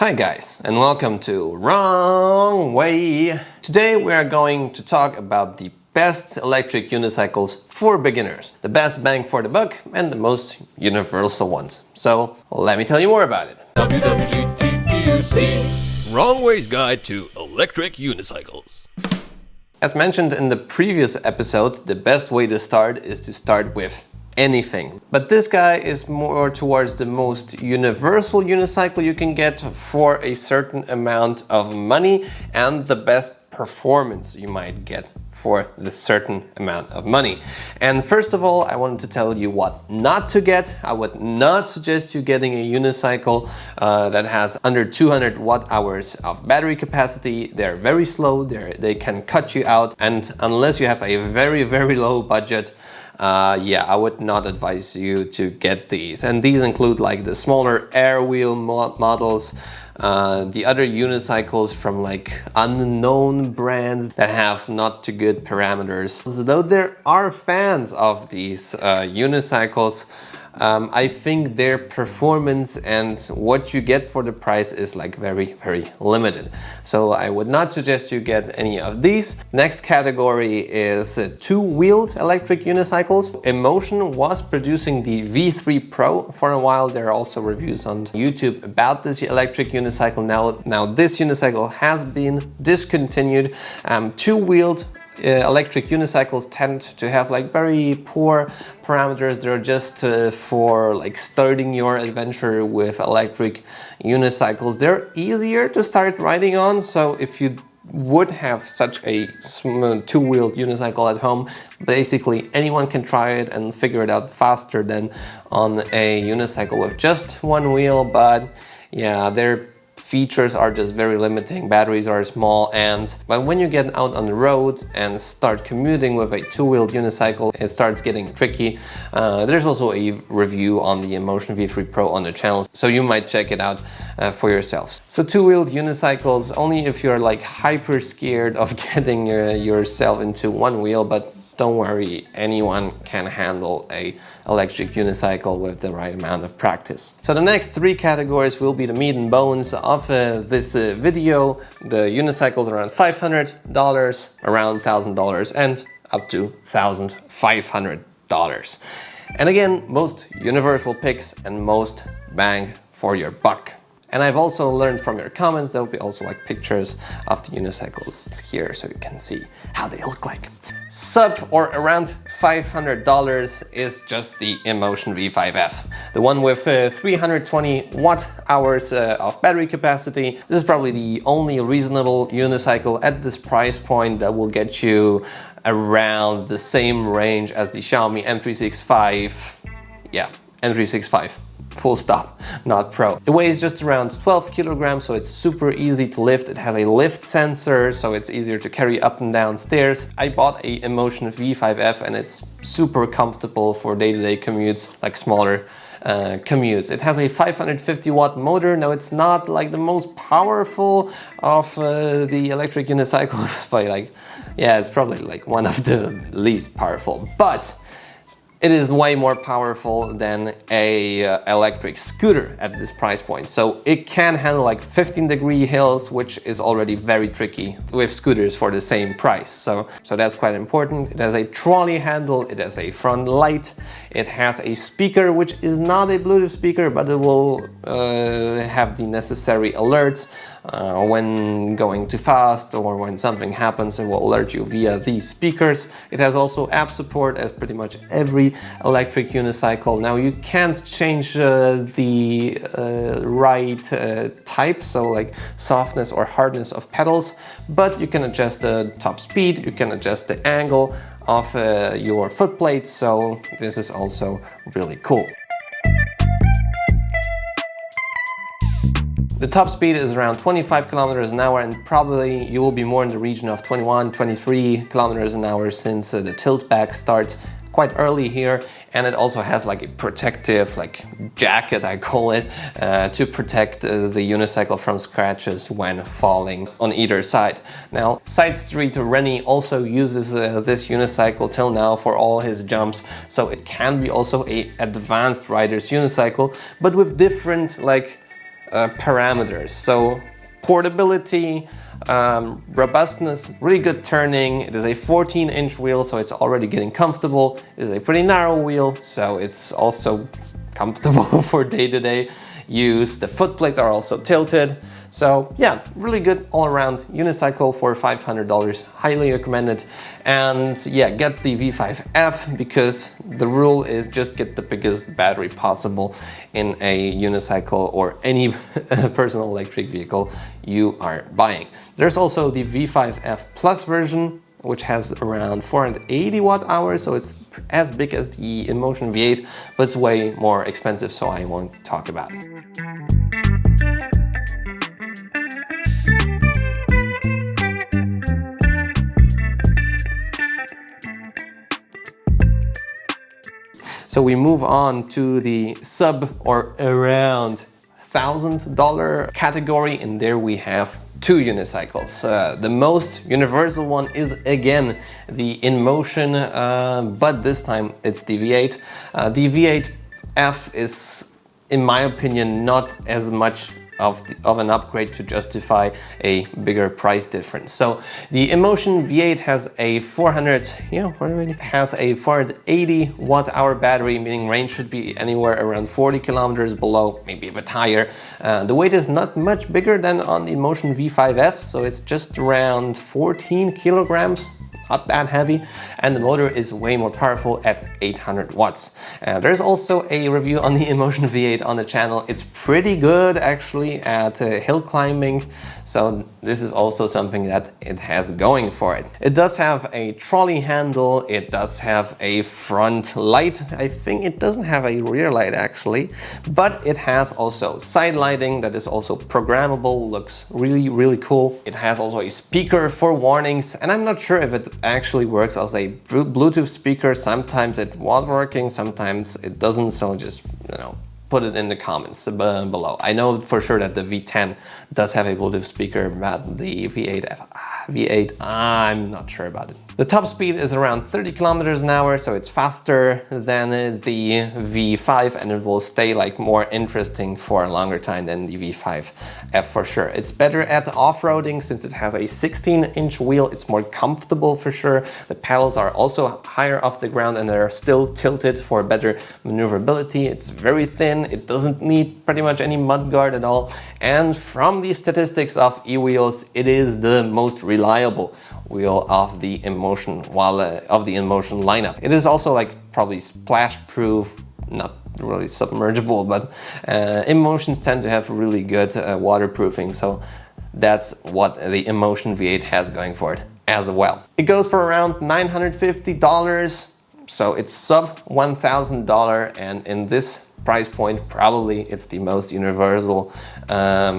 Hi guys, and welcome to Wrong Way. Today we are going to talk about the best electric unicycles for beginners, the best bang for the buck and the most universal ones. So let me tell you more about it. WWGTEUC, Wrong Way's Guide to Electric Unicycles. As mentioned in the previous episode, the best way to start is to start with anything. But this guy is more towards the most universal unicycle you can get for a certain amount of money and the best performance you might get for this certain amount of money. And first of all, I wanted to tell you what not to get. I would not suggest you getting a unicycle that has under 200 watt-hours of battery capacity. They're very slow, they can cut you out, and unless you have a very, very low budget, yeah, I would not advise you to get these. And these include like the smaller air wheel models, the other unicycles from like unknown brands that have not too good parameters. Though there are fans of these unicycles, I think their performance and what you get for the price is like very, very limited. So I would not suggest you get any of these. Next category is two-wheeled electric unicycles. InMotion was producing the V3 Pro for a while. There are also reviews on YouTube about this electric unicycle. Now this unicycle has been discontinued. Two-wheeled electric unicycles tend to have like very poor parameters. They're just for like starting your adventure with electric unicycles. They're easier to start riding on, so if you would have such a two-wheeled unicycle at home, basically anyone can try it and figure it out faster than on a unicycle with just one wheel. But yeah, their features are just very limiting, batteries are small, but when you get out on the road and start commuting with a two-wheeled unicycle, it starts getting tricky. There's also a review on the InMotion V3 Pro on the channel, so you might check it out for yourselves. So two-wheeled unicycles, only if you're like hyper scared of getting yourself into one wheel, but don't worry, anyone can handle a electric unicycle with the right amount of practice. So the next three categories will be the meat and bones of this video. The unicycles around $500, around $1,000, and up to $1,500. And again, most universal picks and most bang for your buck. And I've also learned from your comments, there will be also like pictures of the unicycles here so you can see how they look like. Sub or around $500 is just the InMotion V5F. The one with 320 watt-hours of battery capacity. This is probably the only reasonable unicycle at this price point that will get you around the same range as the Xiaomi M365. Yeah, M365. Full stop, not Pro. It weighs just around 12 kilograms, so it's super easy to lift. It has a lift sensor, so it's easier to carry up and down stairs. I bought a InMotion V5F and it's super comfortable for day-to-day commutes, like smaller commutes. It has a 550 watt motor. Now it's not like the most powerful of the electric unicycles, but like, yeah, it's probably like one of the least powerful, but it is way more powerful than a electric scooter at this price point. So it can handle like 15-degree hills, which is already very tricky with scooters for the same price. So that's quite important. It has a trolley handle, it has a front light, it has a speaker, which is not a Bluetooth speaker, but it will have the necessary alerts. When going too fast or when something happens, it will alert you via these speakers. It has also app support as pretty much every electric unicycle. Now you can't change the right type, so like softness or hardness of pedals, but you can adjust the top speed, you can adjust the angle of your foot plates, so this is also really cool. The top speed is around 25 kilometers an hour, and probably you will be more in the region of 21, 23 kilometers an hour since the tilt back starts quite early here, and it also has like a protective like jacket, I call it, to protect the unicycle from scratches when falling on either side. Now, Side Street Rennie also uses this unicycle till now for all his jumps, so it can be also a advanced rider's unicycle, but with different like parameters. So portability, robustness, really good turning. It is a 14-inch wheel, so it's already getting comfortable. It is a pretty narrow wheel, so it's also comfortable for day-to-day use. The foot plates are also tilted. So yeah, really good all-around unicycle for $500, highly recommended. And yeah, get the V5F, because the rule is just get the biggest battery possible in a unicycle or any personal electric vehicle you are buying. There's also the V5F Plus version, which has around 480 watt-hours, so it's as big as the InMotion V8, but it's way more expensive, so I won't talk about it. So we move on to the sub or around $1,000 category, and there we have two unicycles. The most universal one is again the InMotion, but this time it's the V8. The V8F is, in my opinion, not as much of an upgrade to justify a bigger price difference. So the InMotion V8 has a 480 watt-hour battery, meaning range should be anywhere around 40 kilometers below, maybe a bit higher. The weight is not much bigger than on the InMotion V5F, so it's just around 14 kilograms. Not that heavy, and the motor is way more powerful at 800 watts. There's also a review on the InMotion V8 on the channel. It's pretty good actually at hill climbing, so this is also something that it has going for it. It does have a trolley handle, it does have a front light. I think it doesn't have a rear light actually, but it has also side lighting that is also programmable, looks really cool. It has also a speaker for warnings, and I'm not sure if it actually works as a Bluetooth speaker. Sometimes it was working, sometimes it doesn't, so just, you know, put it in the comments below. I know for sure that the V10 does have a Bluetooth speaker, but the V8, I'm not sure about it. The top speed is around 30 kilometers an hour, so it's faster than the V5, and it will stay like more interesting for a longer time than the V5F for sure. It's better at off-roading since it has a 16-inch wheel. It's more comfortable for sure. The pedals are also higher off the ground and they're still tilted for better maneuverability. It's very thin. It doesn't need pretty much any mudguard at all. And from the statistics of e-wheels, it is the most reliable wheel of the InMotion lineup. It is also like probably splash proof, not really submergible, but InMotions tend to have really good waterproofing, so that's what the InMotion V8 has going for it as well. It goes for around $950, so it's sub $1,000, and in this price point, probably it's the most universal,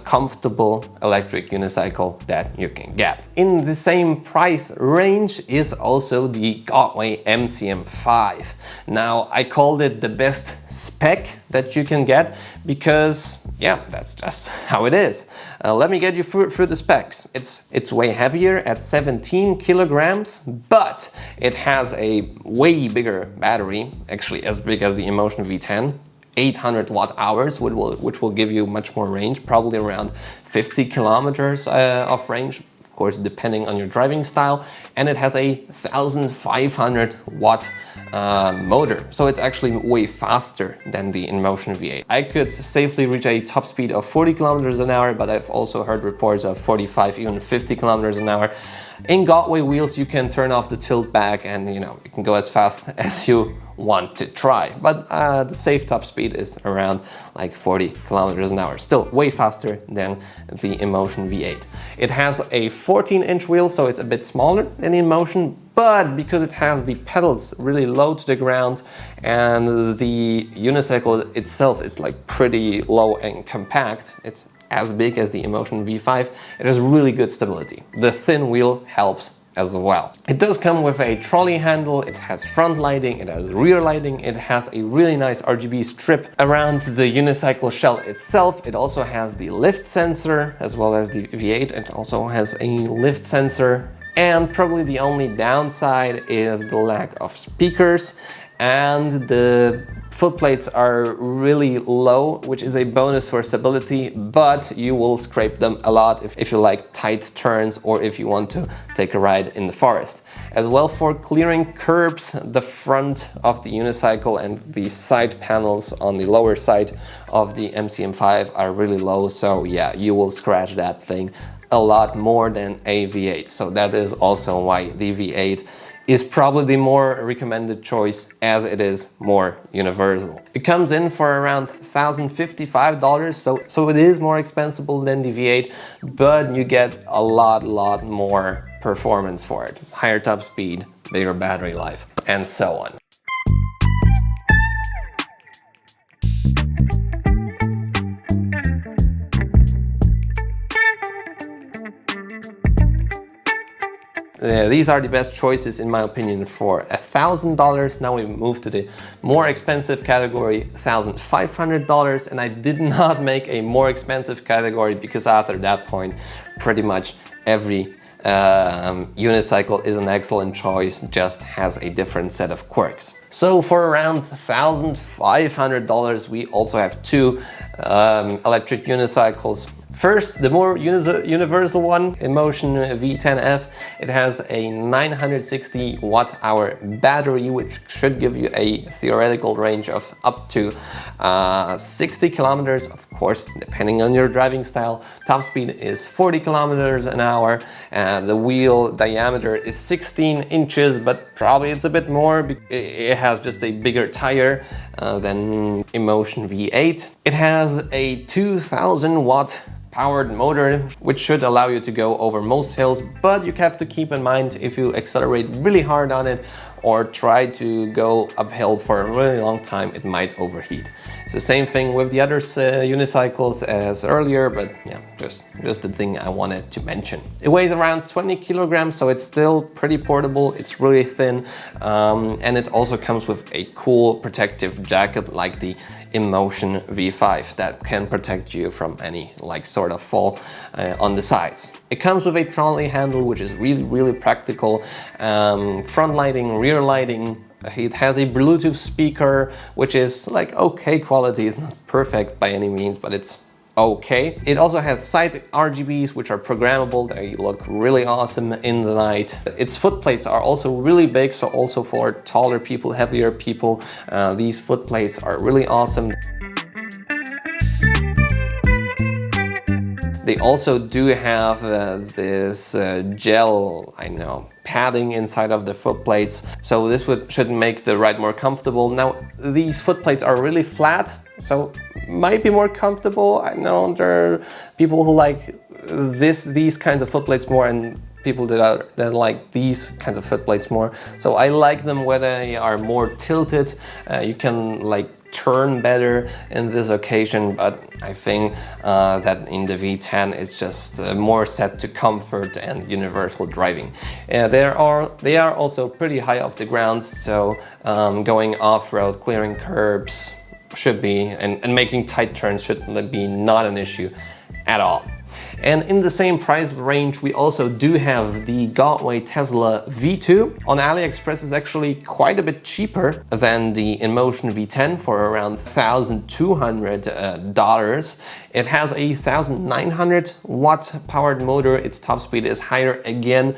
comfortable electric unicycle that you can get. In the same price range is also the GotWay MCM5. Now, I called it the best spec that you can get because, yeah, that's just how it is. Let me get you through the specs. It's way heavier at 17 kilograms, but it has a way bigger battery, actually as big as the InMotion V10. 800 watt-hours, which will give you much more range, probably around 50 kilometers of range, of course, depending on your driving style. And it has a 1500 watt motor, so it's actually way faster than the InMotion V8. I could safely reach a top speed of 40 kilometers an hour, but I've also heard reports of 45, even 50 kilometers an hour. In GotWay wheels, you can turn off the tilt back and, you know, you can go as fast as you want to try, but the safe top speed is around like 40 kilometers an hour, still way faster than the InMotion V8. It has a 14-inch wheel, so it's a bit smaller than InMotion, but because it has the pedals really low to the ground and the unicycle itself is like pretty low and compact, it's as big as the InMotion V5, it has really good stability. The thin wheel helps as well. It does come with a trolley handle, it has front lighting, it has rear lighting, it has a really nice RGB strip around the unicycle shell itself. It also has the lift sensor as well as the V8. It also has a lift sensor, and probably the only downside is the lack of speakers and the Foot plates are really low, which is a bonus for stability, but you will scrape them a lot if you like tight turns or if you want to take a ride in the forest. As well, for clearing curbs, the front of the unicycle and the side panels on the lower side of the MCM5 are really low, so yeah, you will scratch that thing a lot more than a V8. So that is also why the V8 is probably the more recommended choice, as it is more universal. It comes in for around $1,055, so it is more expensive than the V8, but you get a lot more performance for it. Higher top speed, bigger battery life, and so on. These are the best choices in my opinion for $1,000. Now we move to the more expensive category, $1,500, and I did not make a more expensive category because after that point pretty much every unicycle is an excellent choice, just has a different set of quirks. So for around $1,500 we also have two electric unicycles. First, the more universal one, InMotion V10F. It has a 960 watt-hour battery, which should give you a theoretical range of up to 60 kilometers, of course, depending on your driving style. Top speed is 40 kilometers an hour, and the wheel diameter is 16 inches, but probably it's a bit more. It has just a bigger tire than InMotion V8. It has a 2000 watt powered motor, which should allow you to go over most hills, but you have to keep in mind if you accelerate really hard on it or try to go uphill for a really long time, it might overheat. It's the same thing with the other unicycles as earlier, but yeah, just the thing I wanted to mention. It weighs around 20 kilograms, so it's still pretty portable. It's really thin, and it also comes with a cool protective jacket like the InMotion V5 that can protect you from any sort of fall on the sides. It comes with a trolley handle, which is really practical. Front lighting, rear lighting. It has a Bluetooth speaker, which is okay quality. It's not perfect by any means, but it's okay. It also has side RGBs, which are programmable. They look really awesome in the night. Its foot plates are also really big, so also for taller people, heavier people, these foot plates are really awesome. They also do have this gel, padding inside of the foot plates, so this should make the ride more comfortable. Now, these foot plates are really flat, so might be more comfortable. I know there are people who like these kinds of foot plates more, and people that like these kinds of foot plates more. So I like them where they are more tilted. You can turn better in this occasion, but I think that in the V10 it's just more set to comfort and universal driving. They are also pretty high off the ground, so going off-road, clearing curbs should be, and making tight turns should be not an issue at all. And in the same price range, we also do have the GotWay Tesla V2. On AliExpress is actually quite a bit cheaper than the InMotion V10 for around $1,200. It has a 1900 watt powered motor. Its top speed is higher again,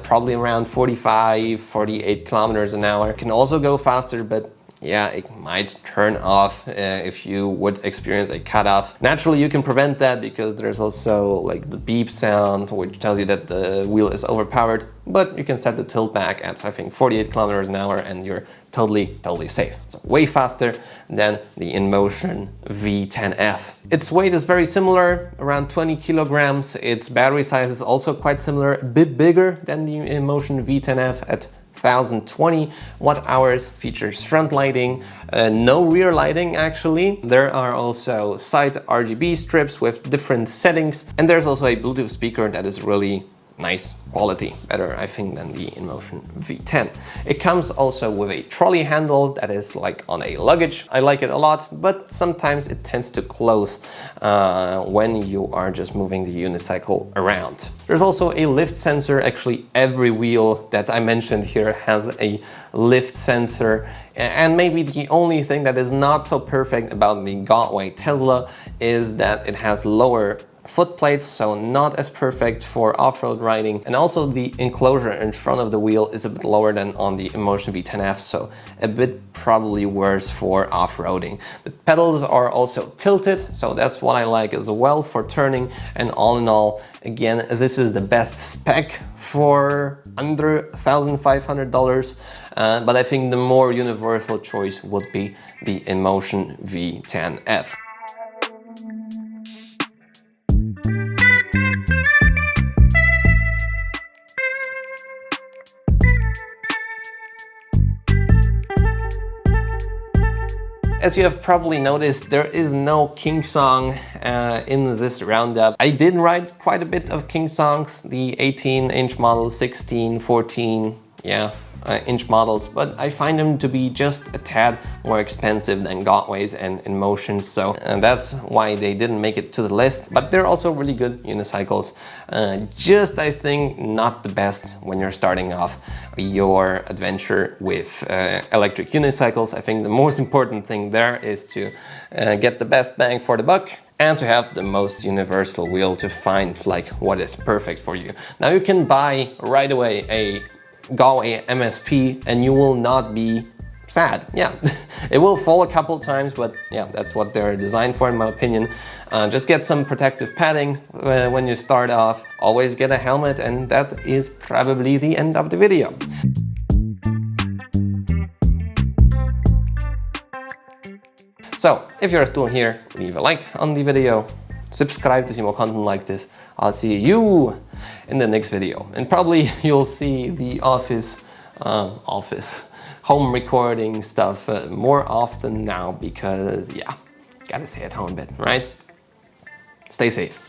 probably around 48 kilometers an hour. It can also go faster, but yeah, it might turn off if you would experience a cutoff. Naturally, you can prevent that because there's also the beep sound, which tells you that the wheel is overpowered, but you can set the tilt back at, I think, 48 kilometers an hour and you're totally safe. So way faster than the InMotion V10F. Its weight is very similar, around 20 kilograms. Its battery size is also quite similar, a bit bigger than the InMotion V10F at 1020 watt hours, features front lighting, no rear lighting actually. There are also side RGB strips with different settings, and there's also a Bluetooth speaker that is really nice quality, better I think than the InMotion V10. It comes also with a trolley handle that is like on a luggage. I like it a lot, but sometimes it tends to close when you are just moving the unicycle around. There's also a lift sensor. Actually, every wheel that I mentioned here has a lift sensor. And maybe the only thing that is not so perfect about the GotWay Tesla is that it has lower foot plates, so not as perfect for off-road riding. And also the enclosure in front of the wheel is a bit lower than on the InMotion V10F, so a bit probably worse for off-roading. The pedals are also tilted, so that's what I like as well for turning. And all in all, again, this is the best spec for under $1,500. But I think the more universal choice would be the InMotion V10F. As you have probably noticed, there is no Kingsong in this roundup. I did ride quite a bit of Kingsongs, the 18-inch model, 16, 14, inch models, but I find them to be just a tad more expensive than GotWays and InMotion, so that's why they didn't make it to the list. But they're also really good unicycles. Just, I think, not the best when you're starting off your adventure with electric unicycles. I think the most important thing there is to get the best bang for the buck and to have the most universal wheel to find like what is perfect for you. Now you can buy right away a GotWay MSP and you will not be sad. Yeah, it will fall a couple times, but yeah, that's what they're designed for in my opinion. Just get some protective padding when you start off. Always get a helmet, and that is probably the end of the video. So, if you're still here, leave a like on the video, subscribe to see more content like this. I'll see you in the next video. And probably you'll see the home recording stuff more often now because, yeah, gotta stay at home a bit, right? Stay safe.